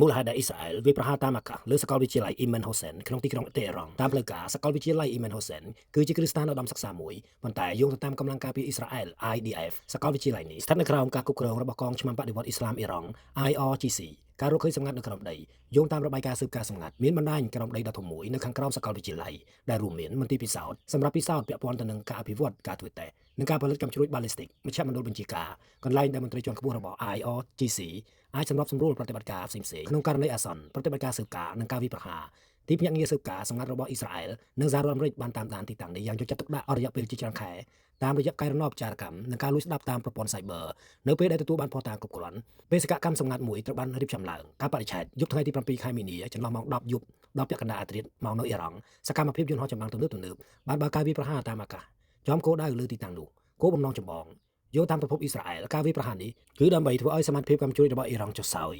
មូលហេតុដែលអ៊ីស្រាអែលវាប្រហារតាមអាកាសលើសាកលវិទ្យាល័យអ៊ីមែនហូសេនក្នុងទីក្រុងតេហេរ៉ង់តាមផ្លូវការសាកលវិទ្យាល័យអ៊ីមែនហូសេនគឺជាគ្រឹះស្ថានឧត្តមសិក្សាមួយប៉ុន្តែយោងទៅតាមកម្លាំងការពារអ៊ីស្រាអែល IDF សាកលវិទ្យាល័យនេះស្ថិតនៅក្រោមការគ្រប់គ្រងរបស់កងឆ្មាំបដិវត្តអ៊ីស្លាមអ៊ីរ៉ង់ IRGC ការរកឃើញសម្ងាត់នៅក្រោមដីយោងតាមរបាយការណ៍ស៊ើបការណ៍សម្ងាត់មានបណ្ដាញក្រោមដីដ៏ធំមួយនៅខាងក្រោមសាកលវិទ្យាល័យដែលរួមមានមន្ទីរពិសោធន៍សម្រាប់ពិសោធន៍ពាក់ព័ន្ធទៅនឹងការអភិវឌ្ឍការធ្វើតេស្តនិងការផលិតកាំជ្រួច ballistic មជ្ឈមណ្ឌលបញ្ជាការកន្លែងដែលមន្ត្រីជាន់ខ្ពស់របស់ IRGC អាចសម្របសម្រួលប្រតិបត្តិការផ្សេងៗក្នុងករណីអាសន្នប្រតិបត្តិការស៊ើបការនិងការវាយប្រហារទីភ្នាក់ងារស៊ើបការសម្ងាត់របស់អ៊ីស្រាអែលនិងសហរដ្ឋអាមេរិកបានតាមដានទីតាំងនេះយ៉ាងយកចិត្តទុកដាក់អស់រយៈពេលជាច្រើនខែតាមរយៈការរណបចារកម្មនិងការលួចស្ដាប់តាមប្រព័ន្ធ Cyber នៅពេលដែលទទួលបានភស្តុតាងគ្រប់គ្រាន់បេសកកម្មសម្ងាត់មួយត្រូវបានរៀបចំឡើងការបរិច្ឆេទយប់ថ្ងៃទី7ខែមីនាចន្លោះម៉ោង10យប់ដល់ពាក់កណ្ដាលអាធ្រាត្រមកនៅអ៊ីរ៉ង់សកម្មភាពយន្តហោះចម្បាំងទំនើបបានបើកការវាយប្រហារតាមអាកាសចំគោលដៅលើទីតាំងនោះគោលបំណងចម្បងយោងតាមប្រភពអ៊ីស្រាអែលការវាយប្រហារនេះគឺដើម្បីធ្វើឲ្យសមត្ថភាពកាំជ្រួចរបស់អ៊ីរ៉ង់ចុះខ្សោយ